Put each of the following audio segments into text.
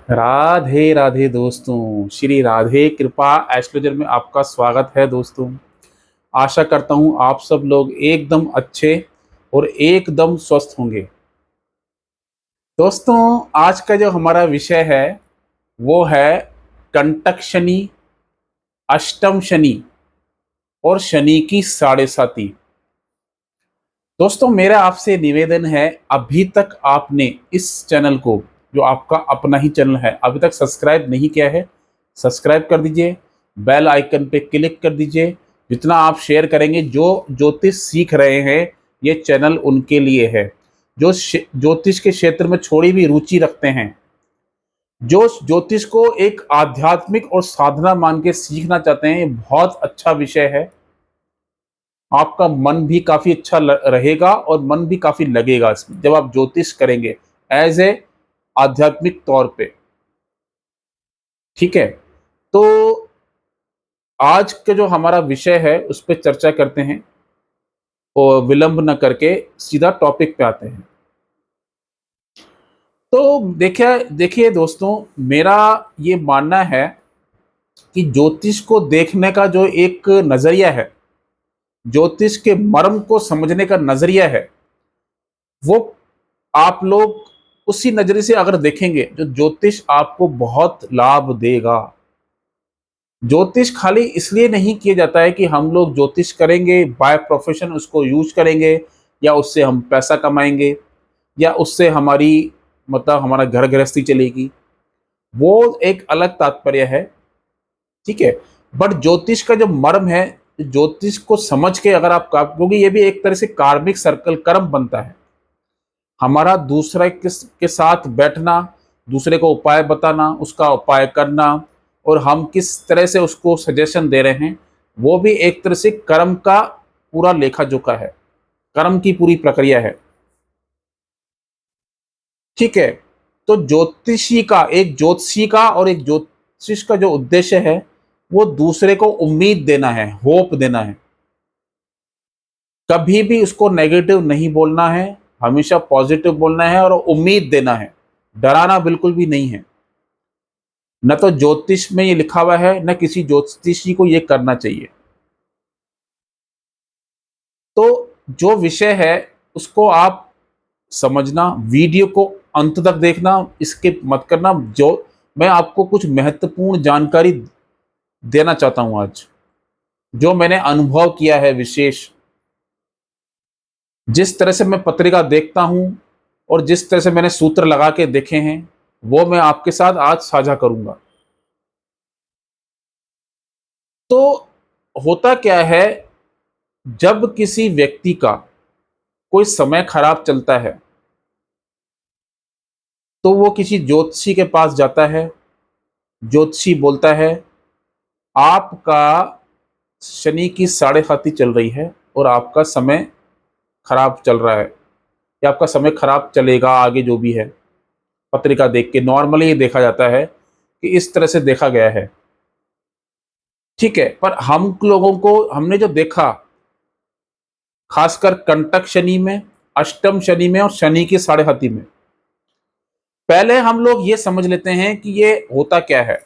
राधे राधे दोस्तों, श्री राधे कृपा एस्ट्रोलॉजर में आपका स्वागत है दोस्तों। आशा करता हूँ आप सब लोग एकदम अच्छे और एकदम स्वस्थ होंगे। दोस्तों, आज का जो हमारा विषय है वो है कंटक शनि, अष्टम शनि और शनि की साढ़े साती। दोस्तों, मेरा आपसे निवेदन है, अभी तक आपने इस चैनल को, जो आपका अपना ही चैनल है, अभी तक सब्सक्राइब नहीं किया है, सब्सक्राइब कर दीजिए। बेल आइकन पे क्लिक कर दीजिए। जितना आप शेयर करेंगे, जो ज्योतिष सीख रहे हैं, ये चैनल उनके लिए है। जो ज्योतिष के क्षेत्र में थोड़ी भी रुचि रखते हैं, जो ज्योतिष को एक आध्यात्मिक और साधना मान के सीखना चाहते हैं, ये बहुत अच्छा विषय है। आपका मन भी काफी अच्छा रहेगा और मन भी काफी लगेगा इसमें, जब आप ज्योतिष करेंगे एज ए आध्यात्मिक तौर पे। ठीक है, तो आज का जो हमारा विषय है उस पर चर्चा करते हैं और विलंब न करके सीधा टॉपिक पे आते हैं। तो देखिए देखिए दोस्तों, मेरा ये मानना है कि ज्योतिष को देखने का जो एक नजरिया है, ज्योतिष के मर्म को समझने का नजरिया है, वो आप लोग उसी नजरिए से अगर देखेंगे, जो ज्योतिष आपको बहुत लाभ देगा। ज्योतिष खाली इसलिए नहीं किया जाता है कि हम लोग ज्योतिष करेंगे, बाय प्रोफेशन उसको यूज करेंगे, या उससे हम पैसा कमाएंगे, या उससे हमारी मतलब हमारा घर गृहस्थी चलेगी। वो एक अलग तात्पर्य है। ठीक है, बट ज्योतिष का जो मर्म है, ज्योतिष को समझ के अगर आप, क्योंकि ये भी एक तरह से कार्मिक सर्कल कर्म बनता है हमारा, दूसरे के साथ बैठना, दूसरे को उपाय बताना, उसका उपाय करना, और हम किस तरह से उसको सजेशन दे रहे हैं, वो भी एक तरह से कर्म का पूरा लेखा जोखा है, कर्म की पूरी प्रक्रिया है। ठीक है, तो ज्योतिषी का और एक ज्योतिष का जो उद्देश्य है, वो दूसरे को उम्मीद देना है, होप देना है। कभी भी उसको नेगेटिव नहीं बोलना है, हमेशा पॉजिटिव बोलना है और उम्मीद देना है। डराना बिल्कुल भी नहीं है। न तो ज्योतिष में ये लिखा हुआ है, न किसी ज्योतिषी को ये करना चाहिए। तो जो विषय है उसको आप समझना, वीडियो को अंत तक देखना, स्किप मत करना। जो मैं आपको कुछ महत्वपूर्ण जानकारी देना चाहता हूं आज, जो मैंने अनुभव किया है विशेष, जिस तरह से मैं पत्रिका देखता हूं और जिस तरह से मैंने सूत्र लगा के देखे हैं, वो मैं आपके साथ आज साझा करूंगा। तो होता क्या है, जब किसी व्यक्ति का कोई समय खराब चलता है, तो वो किसी ज्योतिषी के पास जाता है। ज्योतिषी बोलता है, आपका शनि की साढ़े साती चल रही है और आपका समय खराब चल रहा है, या आपका समय खराब चलेगा आगे, जो भी है। पत्रिका देख के नॉर्मली ये देखा जाता है कि इस तरह से देखा गया है। ठीक है, पर हम लोगों को, हमने जो देखा, खासकर कंटक शनि में, अष्टम शनि में और शनि की साढ़े साती में, पहले हम लोग ये समझ लेते हैं कि ये होता क्या है।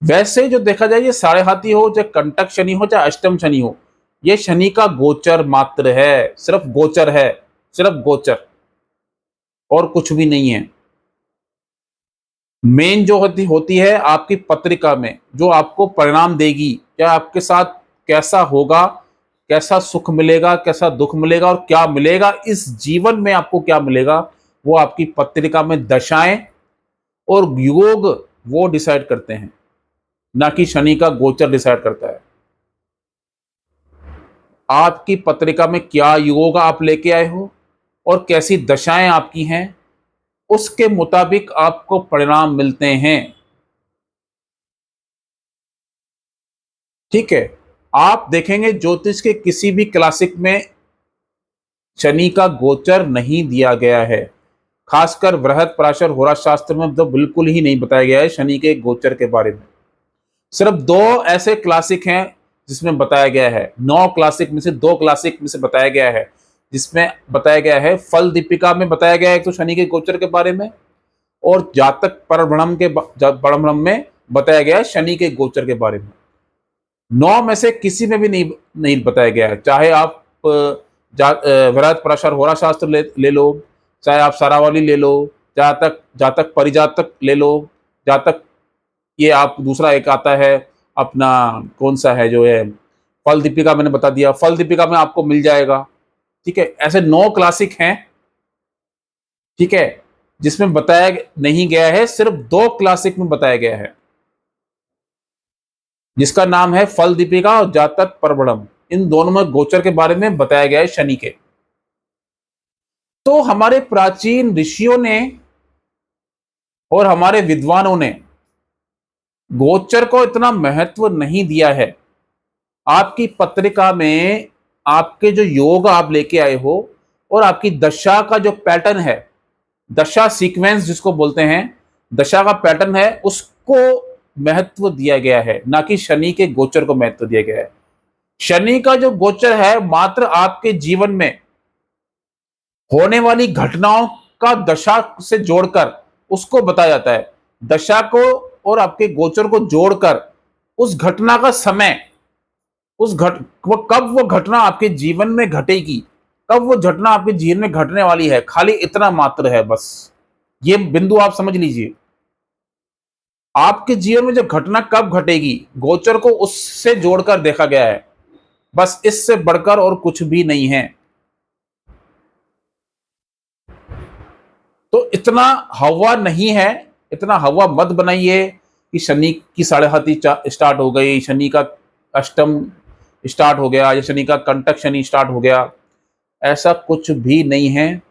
वैसे जो देखा जाए, ये साढ़े हाथी हो, चाहे कंटक शनि हो, चाहे अष्टम शनि हो, ये शनि का गोचर मात्र है, सिर्फ गोचर है, सिर्फ गोचर, और कुछ भी नहीं है। मेन जो होती है आपकी पत्रिका में, जो आपको परिणाम देगी, क्या आपके साथ कैसा होगा, कैसा सुख मिलेगा, कैसा दुख मिलेगा, और क्या मिलेगा इस जीवन में, आपको क्या मिलेगा, वो आपकी पत्रिका में दशाएं और योग वो डिसाइड करते हैं, ना कि शनि का गोचर डिसाइड करता है। आपकी पत्रिका में क्या योग आप लेके आए हो और कैसी दशाएं आपकी हैं, उसके मुताबिक आपको परिणाम मिलते हैं। ठीक है, आप देखेंगे ज्योतिष के किसी भी क्लासिक में शनि का गोचर नहीं दिया गया है। खासकर बृहद पराशर होरा शास्त्र में तो बिल्कुल ही नहीं बताया गया है शनि के गोचर के बारे में। सिर्फ दो ऐसे क्लासिक हैं जिसमें बताया गया है, 9 क्लासिक में से 2 क्लासिक में से बताया गया है, जिसमें बताया गया है, फल दीपिका में बताया गया है तो शनि के गोचर के बारे में, और जातक परभ्रम में बताया गया है शनि के गोचर के बारे में। 9 में से किसी में भी नहीं बताया गया है। चाहे आप वृहत पराशर होरा शास्त्र ले लो, चाहे आप सारावली ले लो, जातक जातक परिजातक ले लो, जातक ये आप दूसरा एक आता है अपना, कौन सा है जो है फल दीपिका, मैंने बता दिया, फल दीपिका में आपको मिल जाएगा। ठीक है, ऐसे 9 क्लासिक हैं, ठीक है, जिसमें बताया नहीं गया है, सिर्फ 2 क्लासिक में बताया गया है, जिसका नाम है फल दीपिका और जातक परबड़म। इन दोनों में गोचर के बारे में बताया गया है शनि के। तो हमारे प्राचीन ऋषियों ने और हमारे विद्वानों ने गोचर को इतना महत्व नहीं दिया है। आपकी पत्रिका में आपके जो योग आप लेके आए हो और आपकी दशा का जो पैटर्न है, दशा सीक्वेंस जिसको बोलते हैं, दशा का पैटर्न है, उसको महत्व दिया गया है, ना कि शनि के गोचर को महत्व दिया गया है। शनि का जो गोचर है मात्र आपके जीवन में होने वाली घटनाओं का दशा से जोड़कर उसको बताया जाता है। दशा को और आपके गोचर को जोड़कर उस घटना का समय, कब वो घटना आपके जीवन में घटेगी, कब वो घटना आपके जीवन में घटने वाली है, खाली इतना मात्र है बस। ये बिंदु आप समझ लीजिए। आपके जीवन में जो घटना कब घटेगी, गोचर को उससे जोड़कर देखा गया है, बस इससे बढ़कर और कुछ भी नहीं है। तो इतना हवा नहीं है, इतना हवा मत बनाइए कि शनि की साढ़े हाथी स्टार्ट हो गई, शनि का अष्टम स्टार्ट हो गया, या शनि का कंटक शनि स्टार्ट हो गया। ऐसा कुछ भी नहीं है।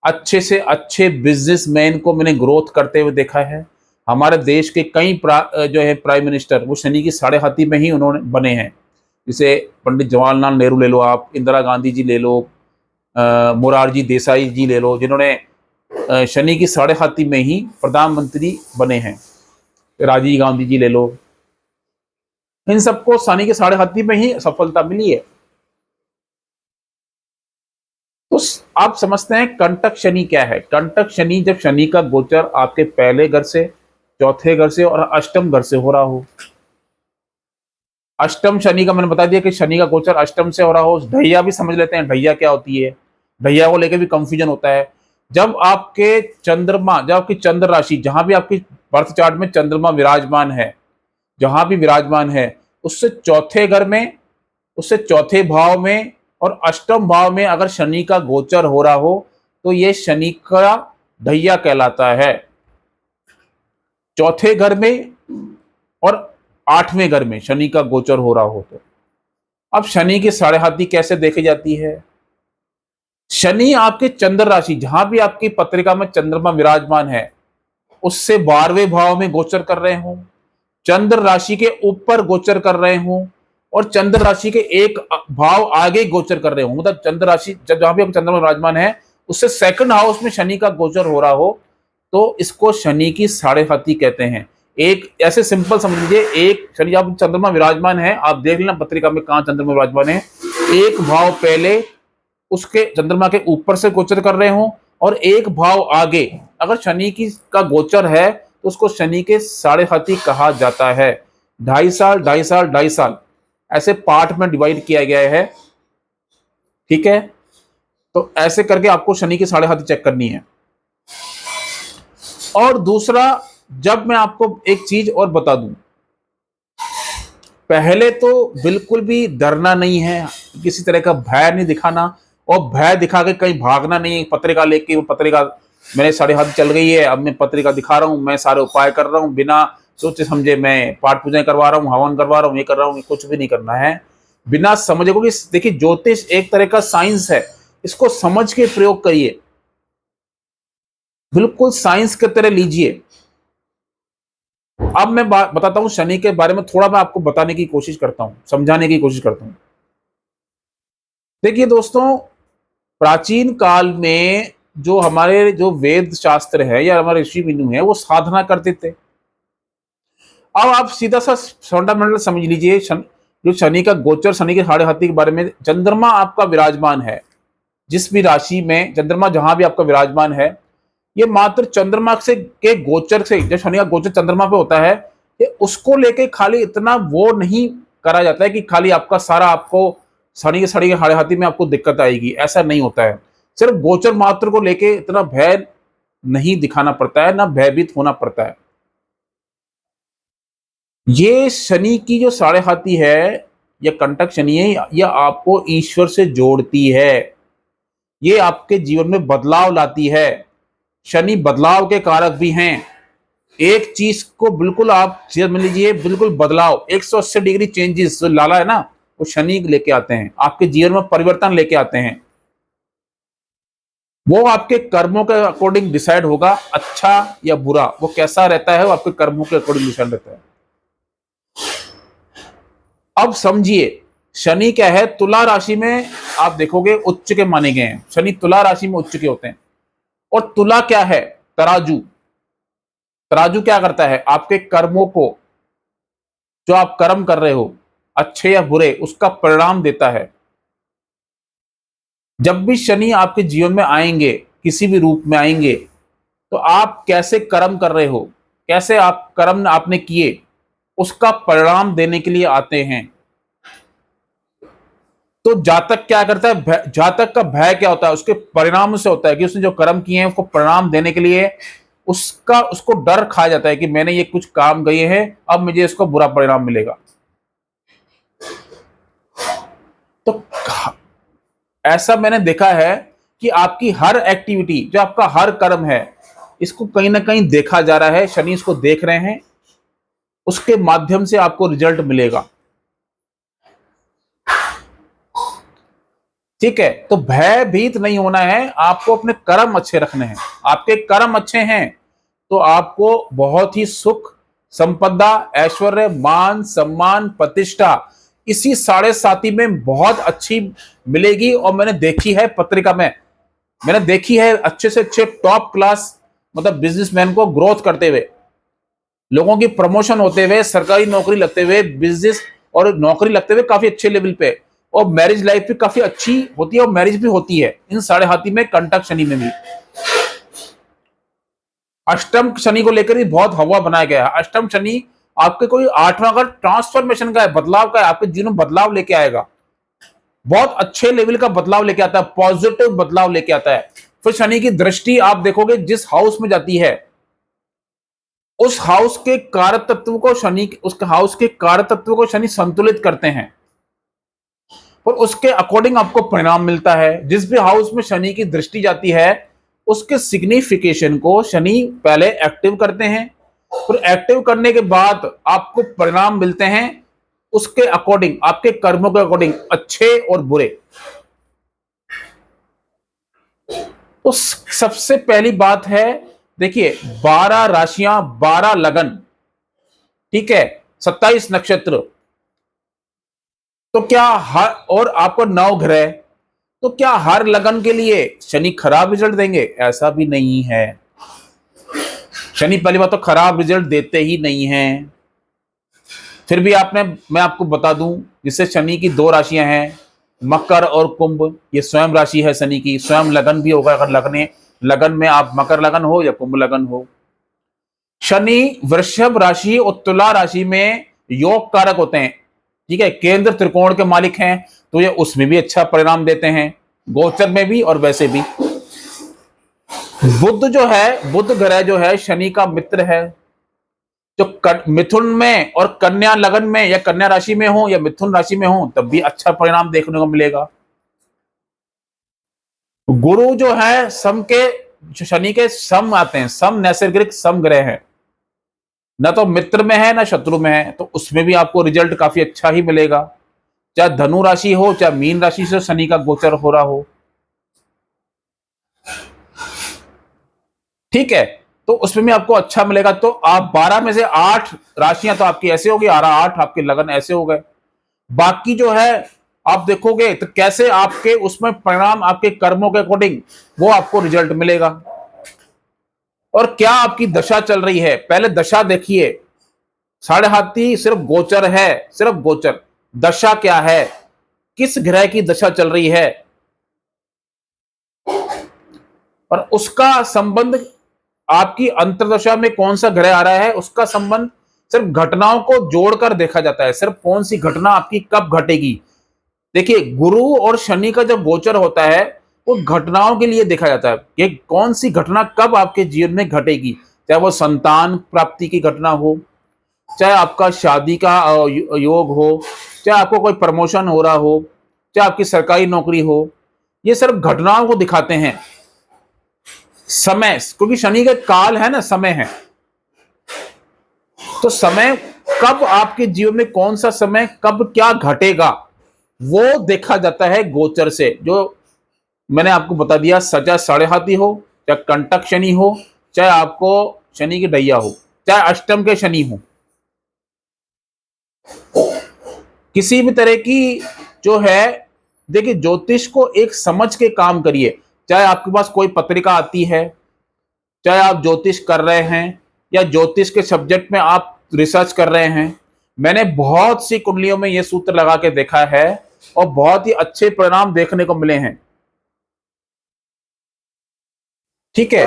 अच्छे से अच्छे बिजनेसमैन को मैंने ग्रोथ करते हुए देखा है। हमारे देश के कई जो है प्राइम मिनिस्टर वो शनि की साढ़े हाथी में ही उन्होंने बने हैं। जैसे पंडित जवाहरलाल नेहरू ले लो आप, इंदिरा गांधी जी ले लो, मोरारजी देसाई जी ले लो, जिन्होंने शनि की साढ़े हाथी में ही प्रधानमंत्री बने हैं। राजीव गांधी जी ले लो, इन सबको शनि के साढ़े हाथी में ही सफलता मिली है। तो आप समझते हैं कंटक शनि क्या है। कंटक शनि जब शनि का गोचर आपके पहले घर से, चौथे घर से और अष्टम घर से हो रहा हो। अष्टम शनि का मैंने बता दिया कि शनि का गोचर अष्टम से हो रहा हो। ढैया भी समझ लेते हैं, ढैया क्या होती है, ढैया को लेकर भी कंफ्यूजन होता है। जब आपके चंद्रमा, जब आपकी चंद्र राशि, जहां भी आपकी बर्थ चार्ट में चंद्रमा विराजमान है, जहां भी विराजमान है, उससे चौथे घर में, उससे चौथे भाव में और अष्टम भाव में अगर शनि का गोचर हो रहा हो तो ये शनि का ढैया कहलाता है। चौथे घर में और 8वें घर में शनि का गोचर हो रहा हो तो अब शनि की साढ़े हाथी कैसे देखी जाती है। शनि आपके चंद्र राशि, जहां भी आपकी पत्रिका में चंद्रमा विराजमान है, उससे 12वें भाव में गोचर कर रहे हो, चंद्र राशि के ऊपर गोचर कर रहे हो और चंद्र राशि के एक भाव आगे गोचर कर रहे हो, मतलब चंद्र राशि जहां भी चंद्रमा विराजमान है उससे सेकंड हाउस में शनि का गोचर हो रहा हो, तो इसको शनि की साढ़े हाथी कहते हैं। एक ऐसे सिंपल समझ लीजिए, एक शनि जब चंद्रमा विराजमान है, आप देख लेना पत्रिका में कहां चंद्रमा विराजमान है, एक भाव पहले उसके चंद्रमा के ऊपर से गोचर कर रहे हो और एक भाव आगे अगर शनि की का गोचर है तो उसको शनि के साढ़े हाथी कहा जाता है। 2.5 साल 2.5 साल 2.5 साल ऐसे पार्ट में डिवाइड किया गया है। ठीक है, तो ऐसे करके आपको शनि की साढ़े हाथी चेक करनी है। और दूसरा, जब मैं आपको एक चीज और बता दूं, पहले तो बिल्कुल भी डरना नहीं है, किसी तरह का भय नहीं दिखाना, और भय दिखा के कहीं भागना नहीं। पत्रिका लेके, वो पत्रिका मेरे साढ़े हाथ चल गई है, अब मैं पत्रिका दिखा रहा हूँ, मैं सारे उपाय कर रहा हूँ, बिना सोचे समझे मैं पाठ पूजा करवा रहा हूँ, हवन करवा रहा हूँ, ये कर रहा हूँ, कुछ भी नहीं करना है बिना समझे। क्योंकि देखिए ज्योतिष एक तरह का साइंस है, इसको समझ के प्रयोग करिए, बिल्कुल साइंस की तरह लीजिए। अब मैं बताता हूं शनि के बारे में, थोड़ा मैं आपको बताने की कोशिश करता हूं, समझाने की कोशिश करता हूं। देखिए दोस्तों, प्राचीन काल में जो हमारे जो वेद शास्त्र है या हमारे ऋषि मुनि है वो साधना करते थे। अब आप सीधा सा फंडामेंटल समझ लीजिए, जो शनि का गोचर, शनि के साढ़े हाथी के बारे में, चंद्रमा आपका विराजमान है, जिस भी राशि में चंद्रमा जहां भी आपका विराजमान है, ये मात्र चंद्रमा से के गोचर से, जब शनि का गोचर चंद्रमा पे होता है, ये उसको लेके खाली इतना वो नहीं करा जाता है कि खाली आपका सारा आपको सड़ी के हाड़े हाथी में आपको दिक्कत आएगी, ऐसा नहीं होता है। सिर्फ गोचर मात्र को लेके इतना भय नहीं दिखाना पड़ता है, ना भयभीत होना पड़ता है। ये शनि की जो साढ़े हाथी है या कंटक शनि है, यह आपको ईश्वर से जोड़ती है, ये आपके जीवन में बदलाव लाती है। शनि बदलाव के कारक भी हैं। एक चीज को बिल्कुल आप समझ लीजिए, बिल्कुल बदलाव 180 डिग्री चेंजेस जो लाला है ना, वो शनि लेके आते हैं, आपके जीवन में परिवर्तन लेके आते हैं। वो आपके कर्मों के अकॉर्डिंग डिसाइड होगा, अच्छा या बुरा, वो कैसा रहता है वो आपके कर्मों के अकॉर्डिंग डिसाइड रहता है। अब समझिए, शनि क्या है, तुला राशि में आप देखोगे उच्च के माने गए हैं, शनि तुला राशि में उच्च के होते हैं। और तुला क्या है, तराजू। तराजू क्या करता है, आपके कर्मों को, जो आप कर्म कर रहे हो अच्छे या बुरे, उसका परिणाम देता है। जब भी शनि आपके जीवन में आएंगे, किसी भी रूप में आएंगे, तो आप कैसे कर्म कर रहे हो, कैसे आप कर्म आपने किए, उसका परिणाम देने के लिए आते हैं। तो जातक क्या करता है, जातक का भय क्या होता है, उसके परिणाम से होता है कि उसने जो कर्म किए हैं उसको परिणाम देने के लिए उसको डर खाया जाता है कि मैंने ये कुछ काम किए हैं, अब मुझे इसको बुरा परिणाम मिलेगा। तो ऐसा मैंने देखा है कि आपकी हर एक्टिविटी, जो आपका हर कर्म है, इसको कहीं ना कहीं देखा जा रहा है, शनि इसको देख रहे हैं, उसके माध्यम से आपको रिजल्ट मिलेगा। ठीक है, तो भयभीत नहीं होना है, आपको अपने कर्म अच्छे रखने हैं। आपके कर्म अच्छे हैं तो आपको बहुत ही सुख, संपदा, ऐश्वर्य, मान, सम्मान, प्रतिष्ठा इसी साढ़े साथी में बहुत अच्छी मिलेगी। और मैंने देखी है पत्रिका में, मैंने देखी है अच्छे से अच्छे टॉप क्लास मतलब बिजनेसमैन को ग्रोथ करते हुए, लोगों की प्रमोशन होते हुए, सरकारी नौकरी लगते हुए, बिजनेस और नौकरी लगते हुए काफी अच्छे लेवल पे, और मैरिज लाइफ भी काफी अच्छी होती है और मैरिज भी होती है इन साढ़े हाथी में, कंटक शनि में भी। अष्टम शनि को लेकर भी बहुत हवा बनाया गया है। अष्टम शनि आपके कोई आठवां का ट्रांसफॉर्मेशन का है, बदलाव का है, आपके जीवन में बदलाव लेके आएगा, बहुत अच्छे लेवल का बदलाव लेके आता है, पॉजिटिव बदलाव लेके आता है। फिर शनि की दृष्टि आप देखोगे जिस हाउस में जाती है, उस हाउस के कारक तत्व को शनि, उस हाउस के कारक तत्व को शनि संतुलित करते हैं और उसके अकॉर्डिंग आपको परिणाम मिलता है। जिस भी हाउस में शनि की दृष्टि जाती है, उसके सिग्निफिकेशन को शनि पहले एक्टिव करते हैं, फिर एक्टिव करने के बाद आपको परिणाम मिलते हैं उसके अकॉर्डिंग, आपके कर्मों के अकॉर्डिंग, अच्छे और बुरे। तो सबसे पहली बात है, देखिए 12 राशियां, 12 लगन, ठीक है, 27 नक्षत्र, तो क्या हर, और आपको 9 ग्रह, तो क्या हर लगन के लिए शनि खराब रिजल्ट देंगे? ऐसा भी नहीं है। शनि पहली बात तो खराब रिजल्ट देते ही नहीं हैं। फिर भी मैं आपको बता दूं, जिससे शनि की 2 राशियां हैं, मकर और कुंभ, ये स्वयं राशि है शनि की, स्वयं लगन भी होगा, अगर लगन में आप मकर लगन हो या कुंभ लगन हो। शनि वृषभ राशि और तुला राशि में योग कारक होते हैं, ठीक है, केंद्र त्रिकोण के मालिक हैं, तो ये उसमें भी अच्छा परिणाम देते हैं, गोचर में भी और वैसे भी। बुध जो है, बुध ग्रह जो है शनि का मित्र है, जो मिथुन में और कन्या लगन में या कन्या राशि में हो या मिथुन राशि में हो, तब भी अच्छा परिणाम देखने को मिलेगा। गुरु जो है सम के, शनि के सम आते हैं, सम नैसर्गिक सम ग्रह है, ना तो मित्र में है ना शत्रु में है, तो उसमें भी आपको रिजल्ट काफी अच्छा ही मिलेगा, चाहे धनु राशि हो चाहे मीन राशि से शनि का गोचर हो रहा हो, ठीक है, तो उसमें भी आपको अच्छा मिलेगा। तो आप 12 में से 8 राशियां तो आपकी ऐसे होगी, 8 आपके लगन ऐसे हो गए। बाकी जो है आप देखोगे तो कैसे आपके उसमें परिणाम आपके कर्मों के अकॉर्डिंग वो आपको रिजल्ट मिलेगा। और क्या आपकी दशा चल रही है, पहले दशा देखिए। साढ़े हाथी सिर्फ गोचर है, सिर्फ गोचर, दशा क्या है, किस ग्रह की दशा चल रही है, और उसका संबंध आपकी अंतर्दशा में कौन सा ग्रह आ रहा है उसका संबंध सिर्फ घटनाओं को जोड़कर देखा जाता है, सिर्फ कौन सी घटना आपकी कब घटेगी। देखिए, गुरु और शनि का जब गोचर होता है वो घटनाओं के लिए देखा जाता है कि कौन सी घटना कब आपके जीवन में घटेगी, चाहे वो संतान प्राप्ति की घटना हो, चाहे आपका शादी का योग हो, चाहे आपको कोई प्रमोशन हो रहा हो, चाहे आपकी सरकारी नौकरी हो। ये सिर्फ घटनाओं को दिखाते हैं। समय, क्योंकि शनि का काल है ना, समय है, तो समय कब आपके जीवन में कौन सा समय कब क्या घटेगा वो देखा जाता है गोचर से। जो मैंने आपको बता दिया, सजा साढ़े हाथी हो, चाहे कंटक शनि हो, चाहे आपको शनि की ढैया हो, चाहे अष्टम के शनि हो, किसी भी तरह की जो है, देखिए ज्योतिष को एक समझ के काम करिए। चाहे आपके पास कोई पत्रिका आती है, चाहे आप ज्योतिष कर रहे हैं या ज्योतिष के सब्जेक्ट में आप रिसर्च कर रहे हैं, मैंने बहुत सी कुंडलियों में यह सूत्र लगा के देखा है और बहुत ही अच्छे परिणाम देखने को मिले हैं। ठीक है,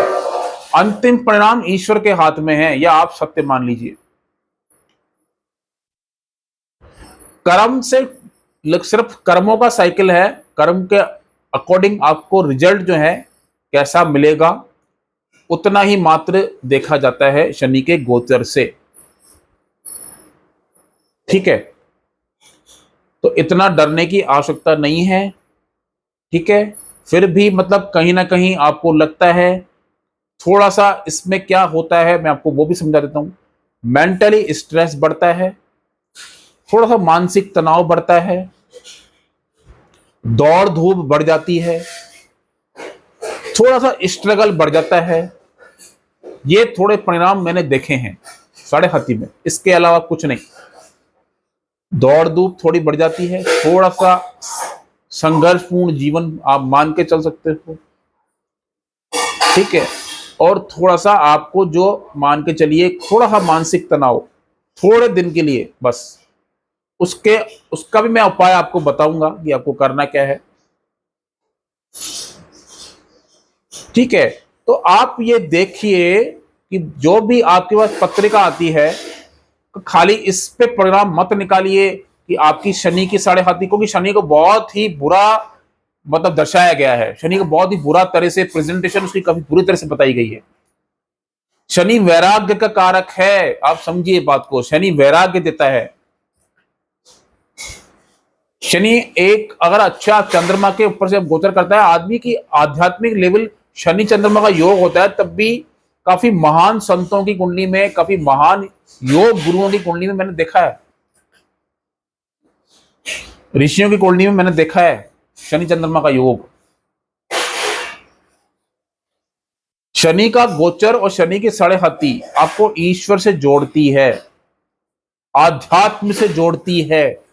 अंतिम परिणाम ईश्वर के हाथ में है, यह आप सत्य मान लीजिए। कर्म से सिर्फ कर्मों का साइकिल है, कर्म के अकॉर्डिंग आपको रिजल्ट जो है कैसा मिलेगा उतना ही मात्र देखा जाता है शनि के गोचर से। ठीक है, तो इतना डरने की आवश्यकता नहीं है। ठीक है, फिर भी मतलब कहीं ना कहीं आपको लगता है थोड़ा सा, इसमें क्या होता है मैं आपको वो भी समझा देता हूं। मेंटली स्ट्रेस बढ़ता है, थोड़ा सा मानसिक तनाव बढ़ता है, दौड़ धूप बढ़ जाती है, थोड़ा सा स्ट्रगल बढ़ जाता है। ये थोड़े परिणाम मैंने देखे हैं साढ़े हाथी में, इसके अलावा कुछ नहीं। दौड़ धूप थोड़ी बढ़ जाती है, थोड़ा सा संघर्षपूर्ण जीवन आप मान के चल सकते हो। ठीक है, और थोड़ा सा आपको जो मान के चलिए थोड़ा सा मानसिक तनाव थोड़े दिन के लिए बस, उसके उसका भी मैं उपाय आपको बताऊंगा कि आपको करना क्या है। ठीक है, तो आप ये देखिए कि जो भी आपके पास पत्रिका आती है तो खाली इस पे परिणाम मत निकालिए कि आपकी शनि की साढ़े हाथी, क्योंकि शनि को बहुत ही बुरा मतलब दर्शाया गया है, शनि को बहुत ही बुरा तरह से प्रेजेंटेशन उसकी काफी बुरी तरह से बताई गई है। शनि वैराग्य का कारक है, आप समझिए बात को, शनि वैराग्य देता है। शनि एक अगर अच्छा चंद्रमा के ऊपर से गोचर करता है, आदमी की आध्यात्मिक लेवल शनि चंद्रमा का योग होता है, तब भी काफी महान संतों की कुंडली में, काफी महान योग गुरुओं की कुंडली में मैंने देखा है, ऋषियों की कुंडली में मैंने देखा है शनि चंद्रमा का योग। शनि का गोचर और शनि की साढ़े हाथी आपको ईश्वर से जोड़ती है, आध्यात्म से जोड़ती है,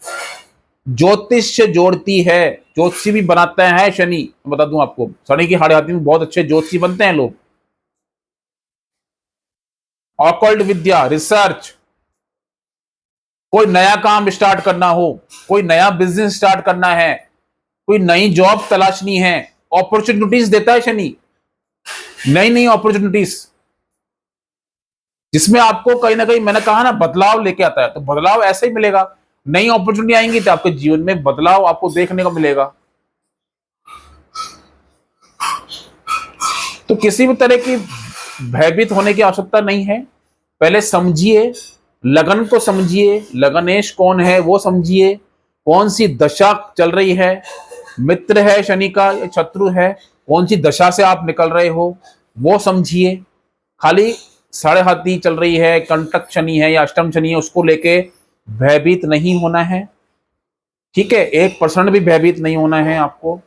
ज्योतिष से जोड़ती है। ज्योतिषी भी बनाता है शनि, बता दूं आपको, शनि की साढ़े हाथी में बहुत अच्छे ज्योतिषी बनते हैं लोग। ऑकल्ट विद्या, रिसर्च, कोई नया काम स्टार्ट करना हो, कोई नया बिजनेस स्टार्ट करना है, कोई नई जॉब तलाशनी है, अपॉर्चुनिटीज देता है शनि, नई नई अपॉर्चुनिटीज, जिसमें आपको कहीं ना कहीं मैंने कहा ना बदलाव लेके आता है। तो बदलाव ऐसे ही मिलेगा, नई अपॉर्चुनिटी आएंगी तो आपके जीवन में बदलाव आपको देखने को मिलेगा। तो किसी भी तरह की भयभीत होने की आवश्यकता नहीं है। पहले समझिए, लगन को समझिए, लगनेश कौन है वो समझिए, कौन सी दशा चल रही है, मित्र है शनि का या शत्रु है, कौन सी दशा से आप निकल रहे हो वो समझिए। खाली साढ़े हाथी चल रही है, कंटक शनि है या अष्टम शनि है, उसको लेके भयभीत नहीं होना है। ठीक है, 1% भी भयभीत नहीं होना है आपको।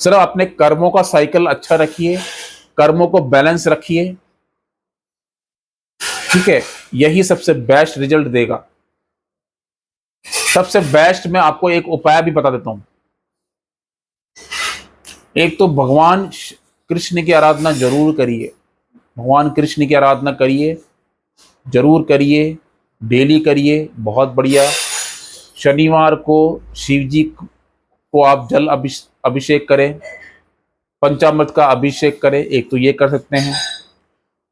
सिर्फ अपने कर्मों का साइकिल अच्छा रखिए, कर्मों को बैलेंस रखिए। ठीक है, यही सबसे बेस्ट रिजल्ट देगा। सबसे बेस्ट मैं आपको एक उपाय भी बता देता हूं। एक तो भगवान कृष्ण की आराधना जरूर करिए, भगवान कृष्ण की आराधना करिए, जरूर करिए, डेली करिए, बहुत बढ़िया। शनिवार को शिव जी को आप जल अभिषेक करें, पंचामृत का अभिषेक करें, एक तो ये कर सकते हैं।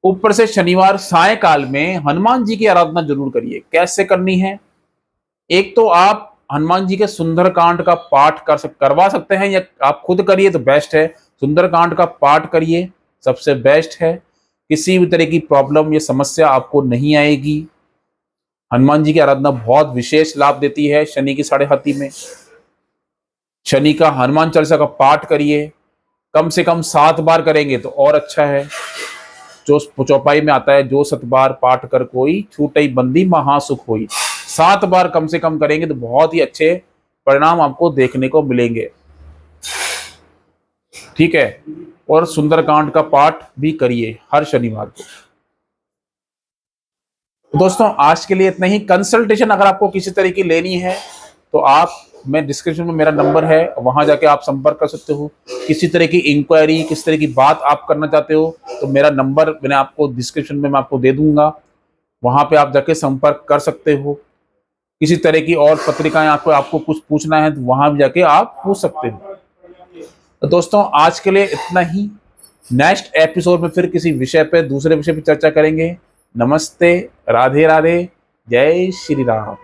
ऊपर से शनिवार सायकाल में हनुमान जी की आराधना जरूर करिए। कैसे करनी है? एक तो आप हनुमान जी के सुंदरकांड का पाठ करवा सकते हैं, या आप खुद करिए तो बेस्ट है। सुंदरकांड का पाठ करिए, सबसे बेस्ट है। किसी भी तरह की प्रॉब्लम या समस्या आपको नहीं आएगी। हनुमान जी की आराधना बहुत विशेष लाभ देती है शनि की साढ़े हाथी में। शनि का हनुमान चालीसा का पाठ करिए, कम से कम 7 बार करेंगे तो और अच्छा है। जो चौपाई में आता है, जो 7 बार पाठ कर कोई छूटई बंदी महासुख होई। 7 बार कम से कम करेंगे तो बहुत ही अच्छे परिणाम आपको देखने को मिलेंगे। ठीक है। और सुंदरकांड का पाठ भी करिए हर शनिवार को। दोस्तों आज के लिए इतना ही। कंसल्टेशन अगर आपको किसी तरह की लेनी है तो आप, मैं डिस्क्रिप्शन में मेरा नंबर है, वहां जाके आप संपर्क कर सकते हो। किसी तरह की इंक्वायरी, किस तरह की बात आप करना चाहते हो तो मेरा नंबर मैंने आपको डिस्क्रिप्शन में मैं आपको दे दूंगा, वहां पे आप जाके संपर्क कर सकते हो। किसी तरह की और पत्रिकाएं आपको कुछ पूछना है तो वहां भी जाके आप पूछ सकते हो। तो दोस्तों आज के लिए इतना ही। नेक्स्ट एपिसोड में फिर किसी विषय पे, दूसरे विषय पे चर्चा करेंगे। नमस्ते, राधे राधे, जय श्री राम।